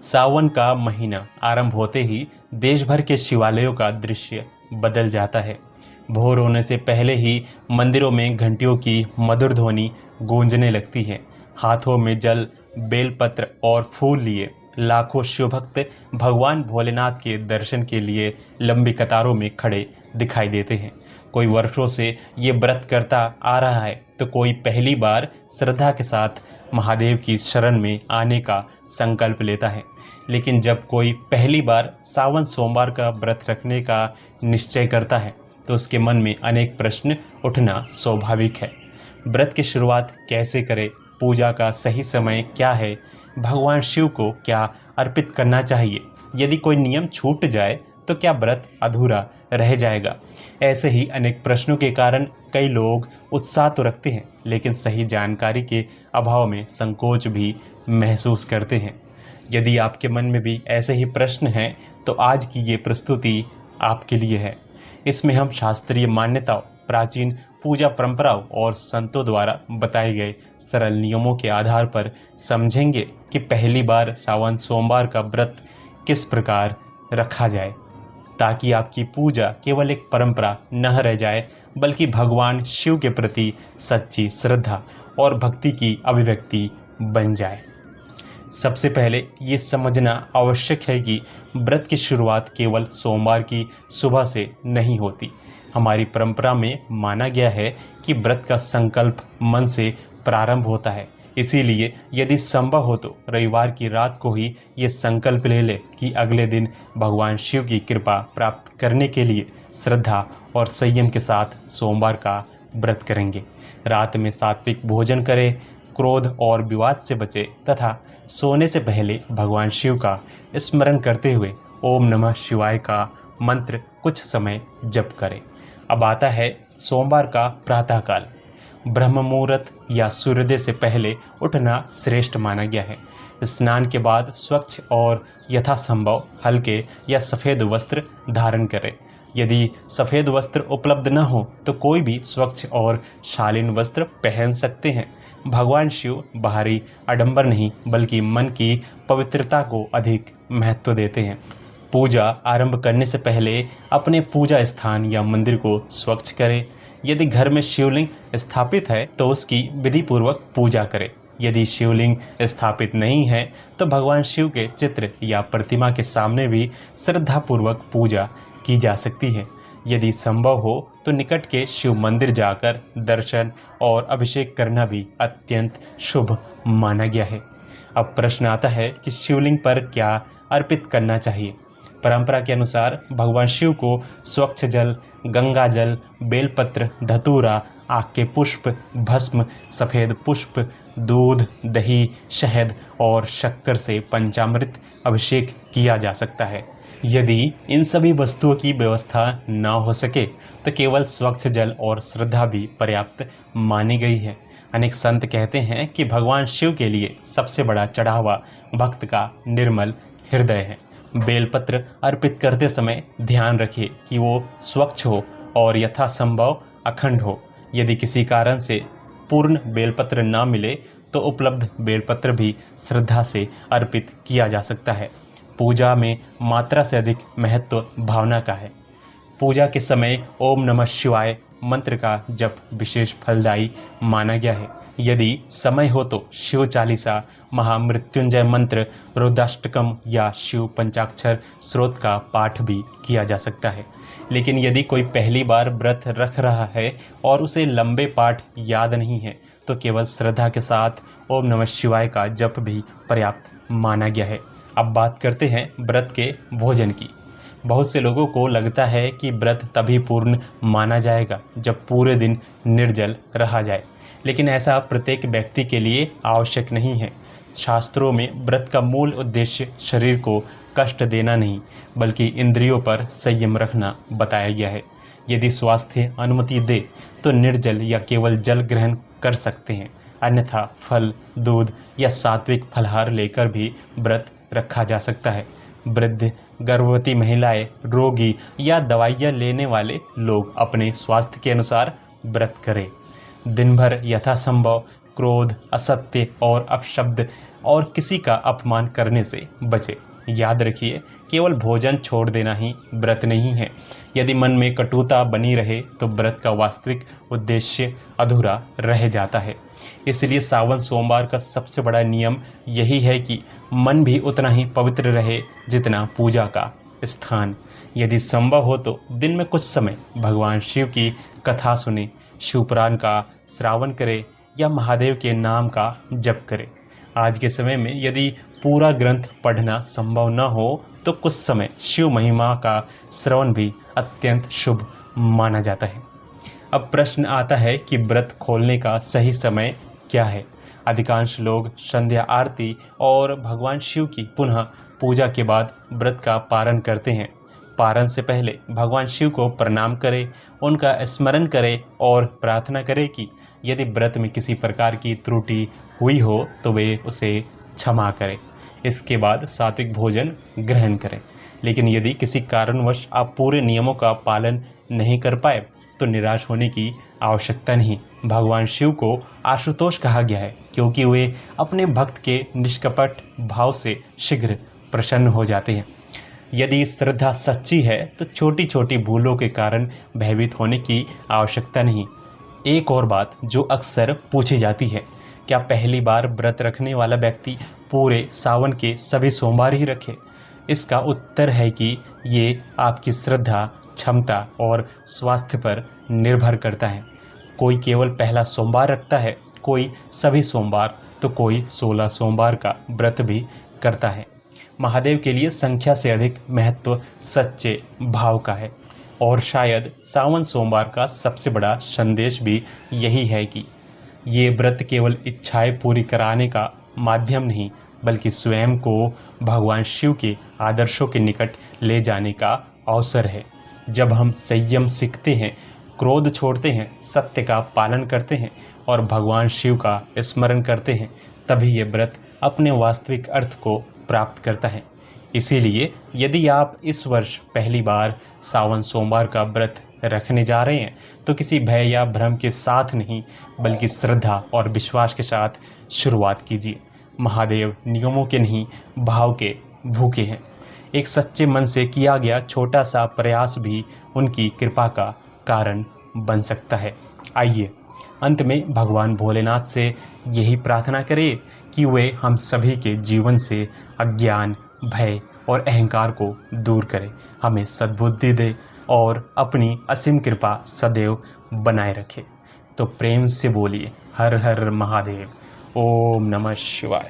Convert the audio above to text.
सावन का महीना आरंभ होते ही देश भर के शिवालयों का दृश्य बदल जाता है। भोर होने से पहले ही मंदिरों में घंटियों की मधुर ध्वनि गूंजने लगती है। हाथों में जल, बेलपत्र और फूल लिए लाखों शिवभक्त भगवान भोलेनाथ के दर्शन के लिए लंबी कतारों में खड़े दिखाई देते हैं। कोई वर्षों से ये व्रत करता आ रहा है तो कोई पहली बार श्रद्धा के साथ महादेव की शरण में आने का संकल्प लेता है। लेकिन जब कोई पहली बार सावन सोमवार का व्रत रखने का निश्चय करता है तो उसके मन में अनेक प्रश्न उठना स्वाभाविक है। व्रत की शुरुआत कैसे करें? पूजा का सही समय क्या है? भगवान शिव को क्या अर्पित करना चाहिए? यदि कोई नियम छूट जाए तो क्या व्रत अधूरा रह जाएगा? ऐसे ही अनेक प्रश्नों के कारण कई लोग उत्साह तो रखते हैं लेकिन सही जानकारी के अभाव में संकोच भी महसूस करते हैं। यदि आपके मन में भी ऐसे ही प्रश्न हैं तो आज की ये प्रस्तुति आपके लिए है। इसमें हम शास्त्रीय मान्यताओं, प्राचीन पूजा परंपराओं और संतों द्वारा बताए गए सरल नियमों के आधार पर समझेंगे कि पहली बार सावन सोमवार का व्रत किस प्रकार रखा जाए, ताकि आपकी पूजा केवल एक परंपरा न रह जाए बल्कि भगवान शिव के प्रति सच्ची श्रद्धा और भक्ति की अभिव्यक्ति बन जाए। सबसे पहले ये समझना आवश्यक है कि व्रत की शुरुआत केवल सोमवार की सुबह से नहीं होती। हमारी परंपरा में माना गया है कि व्रत का संकल्प मन से प्रारंभ होता है। इसीलिए यदि संभव हो तो रविवार की रात को ही ये संकल्प ले ले कि अगले दिन भगवान शिव की कृपा प्राप्त करने के लिए श्रद्धा और संयम के साथ सोमवार का व्रत करेंगे। रात में सात्विक भोजन करें, क्रोध और विवाद से बचे तथा सोने से पहले भगवान शिव का स्मरण करते हुए ओम नमः शिवाय का मंत्र कुछ समय जप करें। अब आता है सोमवार का प्रातःकाल। ब्रह्म मुहूर्त या सूर्योदय से पहले उठना श्रेष्ठ माना गया है। स्नान के बाद स्वच्छ और यथासंभव हल्के या सफ़ेद वस्त्र धारण करें। यदि सफ़ेद वस्त्र उपलब्ध न हो तो कोई भी स्वच्छ और शालीन वस्त्र पहन सकते हैं। भगवान शिव बाहरी आडंबर नहीं बल्कि मन की पवित्रता को अधिक महत्व देते हैं। पूजा आरंभ करने से पहले अपने पूजा स्थान या मंदिर को स्वच्छ करें। यदि घर में शिवलिंग स्थापित है तो उसकी विधि पूर्वक पूजा करें। यदि शिवलिंग स्थापित नहीं है तो भगवान शिव के चित्र या प्रतिमा के सामने भी श्रद्धापूर्वक पूजा की जा सकती है। यदि संभव हो तो निकट के शिव मंदिर जाकर दर्शन और अभिषेक करना भी अत्यंत शुभ माना गया है। अब प्रश्न आता है कि शिवलिंग पर क्या अर्पित करना चाहिए। परंपरा के अनुसार भगवान शिव को स्वच्छ जल, गंगा जल, बेलपत्र, धतूरा, आक के पुष्प, भस्म, सफ़ेद पुष्प, दूध, दही, शहद और शक्कर से पंचामृत अभिषेक किया जा सकता है। यदि इन सभी वस्तुओं की व्यवस्था न हो सके तो केवल स्वच्छ जल और श्रद्धा भी पर्याप्त मानी गई है। अनेक संत कहते हैं कि भगवान शिव के लिए सबसे बड़ा चढ़ावा भक्त का निर्मल हृदय है। बेलपत्र अर्पित करते समय ध्यान रखिए कि वो स्वच्छ हो और यथासंभव अखंड हो। यदि किसी कारण से पूर्ण बेलपत्र ना मिले तो उपलब्ध बेलपत्र भी श्रद्धा से अर्पित किया जा सकता है। पूजा में मात्रा से अधिक महत्व भावना का है। पूजा के समय ओम नमः शिवाय मंत्र का जप विशेष फलदायी माना गया है। यदि समय हो तो शिव चालीसा, महामृत्युंजय मंत्र, रुद्राष्टकम या शिव पंचाक्षर स्रोत का पाठ भी किया जा सकता है। लेकिन यदि कोई पहली बार व्रत रख रहा है और उसे लंबे पाठ याद नहीं है तो केवल श्रद्धा के साथ ओम नमः शिवाय का जप भी पर्याप्त माना गया है। अब बात करते हैं व्रत के भोजन की। बहुत से लोगों को लगता है कि व्रत तभी पूर्ण माना जाएगा जब पूरे दिन निर्जल रहा जाए, लेकिन ऐसा प्रत्येक व्यक्ति के लिए आवश्यक नहीं है। शास्त्रों में व्रत का मूल उद्देश्य शरीर को कष्ट देना नहीं बल्कि इंद्रियों पर संयम रखना बताया गया है। यदि स्वास्थ्य अनुमति दे तो निर्जल या केवल जल ग्रहण कर सकते हैं, अन्यथा फल, दूध या सात्विक फलाहार लेकर भी व्रत रखा जा सकता है। वृद्ध, गर्भवती महिलाएं, रोगी या दवाइयाँ लेने वाले लोग अपने स्वास्थ्य के अनुसार व्रत करें। दिन भर यथासंभव क्रोध, असत्य और अपशब्द और किसी का अपमान करने से बचे। याद रखिए, केवल भोजन छोड़ देना ही व्रत नहीं है। यदि मन में कटुता बनी रहे तो व्रत का वास्तविक उद्देश्य अधूरा रह जाता है। इसलिए सावन सोमवार का सबसे बड़ा नियम यही है कि मन भी उतना ही पवित्र रहे जितना पूजा का स्थान। यदि संभव हो तो दिन में कुछ समय भगवान शिव की कथा सुने, शिवपुराण का श्रावण करें या महादेव के नाम का जप करें। आज के समय में यदि पूरा ग्रंथ पढ़ना संभव न हो तो कुछ समय शिव महिमा का श्रवण भी अत्यंत शुभ माना जाता है। अब प्रश्न आता है कि व्रत खोलने का सही समय क्या है। अधिकांश लोग संध्या आरती और भगवान शिव की पुनः पूजा के बाद व्रत का पारण करते हैं। पारण से पहले भगवान शिव को प्रणाम करें, उनका स्मरण करें और प्रार्थना करें कि यदि व्रत में किसी प्रकार की त्रुटि हुई हो तो वे उसे क्षमा करें। इसके बाद सात्विक भोजन ग्रहण करें। लेकिन यदि किसी कारणवश आप पूरे नियमों का पालन नहीं कर पाए तो निराश होने की आवश्यकता नहीं। भगवान शिव को आशुतोष कहा गया है क्योंकि वे अपने भक्त के निष्कपट भाव से शीघ्र प्रसन्न हो जाते हैं। यदि श्रद्धा सच्ची है तो छोटी छोटी भूलों के कारण भयभीत होने की आवश्यकता नहीं। एक और बात जो अक्सर पूछी जाती है, क्या पहली बार व्रत रखने वाला व्यक्ति पूरे सावन के सभी सोमवार ही रखे? इसका उत्तर है कि ये आपकी श्रद्धा, क्षमता और स्वास्थ्य पर निर्भर करता है। कोई केवल पहला सोमवार रखता है, कोई सभी सोमवार, तो कोई 16 सोमवार का व्रत भी करता है। महादेव के लिए संख्या से अधिक महत्व सच्चे भाव का है। और शायद सावन सोमवार का सबसे बड़ा संदेश भी यही है कि ये व्रत केवल इच्छाएं पूरी कराने का माध्यम नहीं, बल्कि स्वयं को भगवान शिव के आदर्शों के निकट ले जाने का अवसर है। जब हम संयम सीखते हैं, क्रोध छोड़ते हैं, सत्य का पालन करते हैं और भगवान शिव का स्मरण करते हैं, तभी ये व्रत अपने वास्तविक अर्थ को प्राप्त करता है। इसीलिए यदि आप इस वर्ष पहली बार सावन सोमवार का व्रत रखने जा रहे हैं तो किसी भय या भ्रम के साथ नहीं, बल्कि श्रद्धा और विश्वास के साथ शुरुआत कीजिए। महादेव नियमों के नहीं, भाव के भूखे हैं। एक सच्चे मन से किया गया छोटा सा प्रयास भी उनकी कृपा का कारण बन सकता है। आइए अंत में भगवान भोलेनाथ से यही प्रार्थना करें कि वे हम सभी के जीवन से अज्ञान, भय और अहंकार को दूर करें, हमें सद्बुद्धि दे और अपनी असीम कृपा सदैव बनाए रखे। तो प्रेम से बोलिए हर हर महादेव। ओम नमः शिवाय।